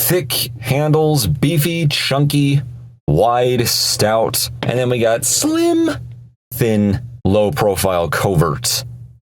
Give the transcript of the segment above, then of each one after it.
thick handles, beefy, chunky, wide, stout. And then we got slim, thin, low-profile, covert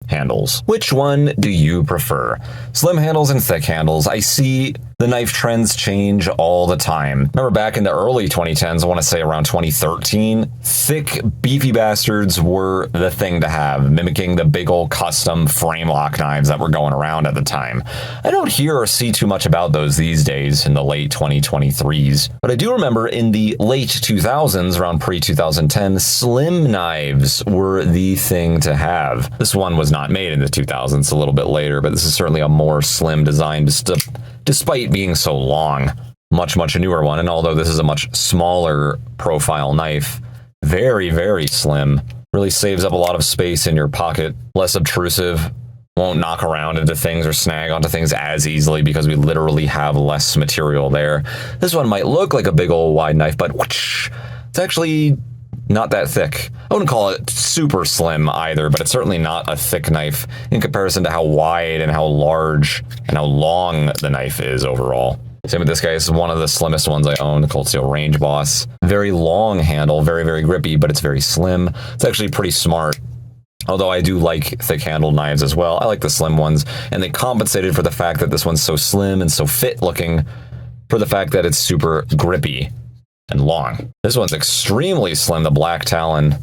handles. Which one do you prefer? Slim handles and thick handles. I see the knife trends change all the time. Remember back in the early 2010s, I want to say around 2013, thick, beefy bastards were the thing to have, mimicking the big old custom frame lock knives that were going around at the time. I don't hear or see too much about those these days in the late 2023s, but I do remember in the late 2000s, around pre-2010, slim knives were the thing to have. This one was not made in the 2000s, a little bit later, but this is certainly a more slim design, despite being so long. Much newer one, and although this is a much smaller profile knife, very, very slim. Really saves up a lot of space in your pocket, less obtrusive, won't knock around into things or snag onto things as easily because we literally have less material there. This one might look like a big old wide knife, but whoosh, it's actually not that thick. I wouldn't call it super slim either, but it's certainly not a thick knife in comparison to how wide and how large and how long the knife is overall. Same with this guy. This is one of the slimmest ones I own, the Cold Steel Range Boss. Very long handle, very, very grippy, but it's very slim. It's actually pretty smart. Although I do like thick handled knives as well. I like the slim ones, and they compensated for the fact that this one's so slim and so fit looking for the fact that it's super grippy and long. This one's extremely slim, the Black Talon.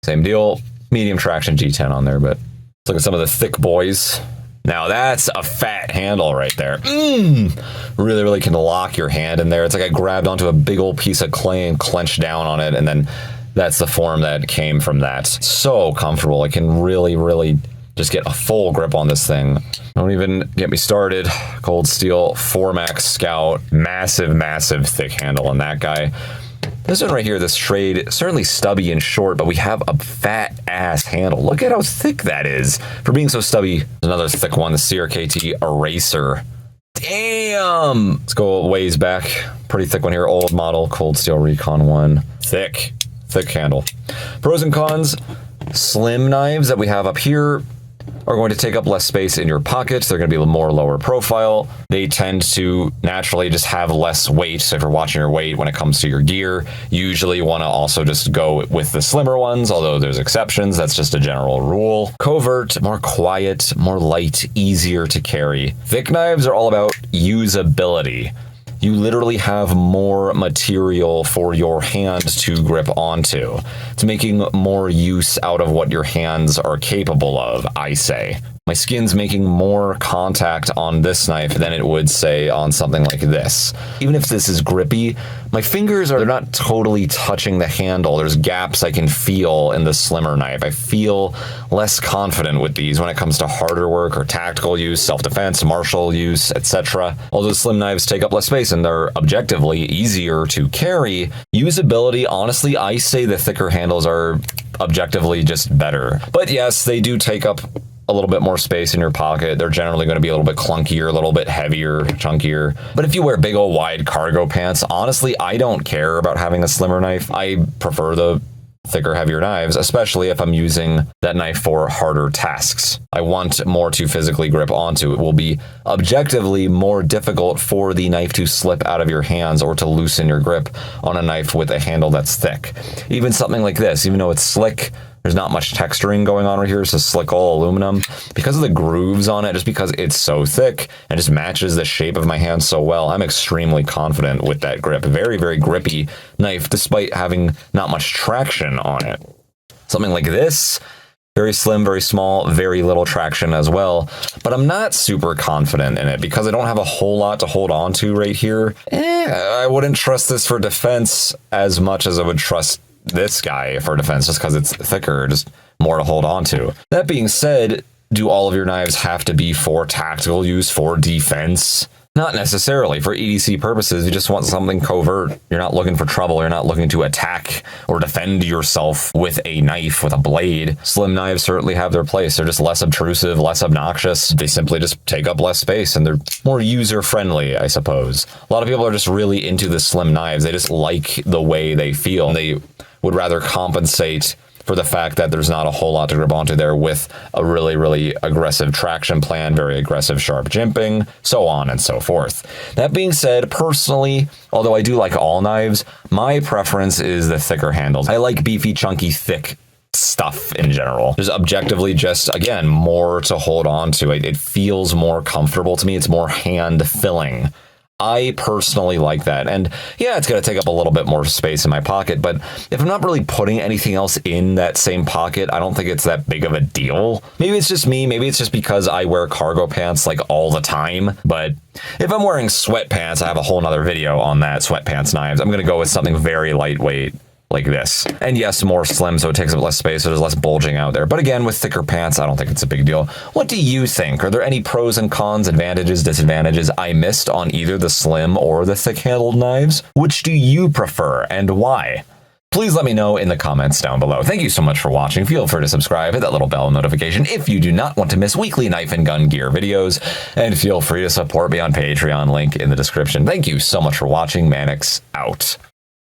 Same deal, medium traction G10 on there, but let's look at some of the thick boys. Now that's a fat handle right there. Really, really can lock your hand in there. It's like I grabbed onto a big old piece of clay and clenched down on it, and then that's the form that came from that. So comfortable. I can really, really just get a full grip on this thing. Don't even get me started. Cold Steel 4MAX Scout. Massive, massive thick handle on that guy. This one right here, this Schrade, certainly stubby and short, but we have a fat ass handle. Look at how thick that is. For being so stubby, another thick one, the CRKT Eraser. Damn! Let's go a ways back. Pretty thick one here, old model, Cold Steel Recon 1. Thick handle. Pros and cons, slim knives that we have up here are going to take up less space in your pockets. They're going to be more lower profile. They tend to naturally just have less weight. So if you're watching your weight when it comes to your gear, you usually want to also just go with the slimmer ones, although there's exceptions. That's just a general rule. Covert, more quiet, more light, easier to carry. Thick knives are all about usability. You literally have more material for your hand to grip onto. It's making more use out of what your hands are capable of, I say. My skin's making more contact on this knife than it would, say, on something like this. Even if this is grippy, my fingers they're not totally touching the handle. There's gaps I can feel in the slimmer knife. I feel less confident with these when it comes to harder work or tactical use, self-defense, martial use, etc. Although slim knives take up less space and they're objectively easier to carry, usability, honestly, I say the thicker handles are objectively just better. But yes, they do take up a little bit more space in your pocket. They're generally going to be a little bit clunkier, a little bit heavier, chunkier. But if you wear big old wide cargo pants, honestly, I don't care about having a slimmer knife. I prefer the thicker, heavier knives, especially if I'm using that knife for harder tasks. I want more to physically grip onto. It will be objectively more difficult for the knife to slip out of your hands or to loosen your grip on a knife with a handle that's thick. Even something like this, even though it's slick, there's not much texturing going on right here. It's just slick all aluminum. Because of the grooves on it, just because it's so thick and just matches the shape of my hand so well, I'm extremely confident with that grip. Very, very grippy knife, despite having not much traction on it. Something like this, very slim, very small, very little traction as well. But I'm not super confident in it because I don't have a whole lot to hold on to right here. I wouldn't trust this for defense as much as I would trust this guy for defense, just because it's thicker, just more to hold on to. That being said, do all of your knives have to be for tactical use, for defense? Not necessarily. For EDC purposes, you just want something covert. You're not looking for trouble. You're not looking to attack or defend yourself with a knife, with a blade. Slim knives certainly have their place. They're just less obtrusive, less obnoxious. They simply just take up less space, and they're more user-friendly, I suppose. A lot of people are just really into the slim knives. They just like the way they feel. They would rather compensate for the fact that there's not a whole lot to grip onto there with a really, really aggressive traction plan, very aggressive sharp jimping, so on and so forth. That being said, personally, although I do like all knives, my preference is the thicker handles. I like beefy, chunky, thick stuff in general. There's objectively just, again, more to hold on to. It feels more comfortable to me. It's more hand filling. I personally like that. And yeah, it's going to take up a little bit more space in my pocket, but if I'm not really putting anything else in that same pocket, I don't think it's that big of a deal. Maybe it's just me. Maybe it's just because I wear cargo pants like all the time. But if I'm wearing sweatpants, I have a whole nother video on that, sweatpants knives. I'm going to go with something very lightweight, like this. And yes, more slim, so it takes up less space, so there's less bulging out there. But again, with thicker pants, I don't think it's a big deal. What do you think? Are there any pros and cons, advantages, disadvantages I missed on either the slim or the thick-handled knives? Which do you prefer, and why? Please let me know in the comments down below. Thank you so much for watching. Feel free to subscribe, hit that little bell notification if you do not want to miss weekly knife and gun gear videos, and feel free to support me on Patreon, link in the description. Thank you so much for watching. Mannix out.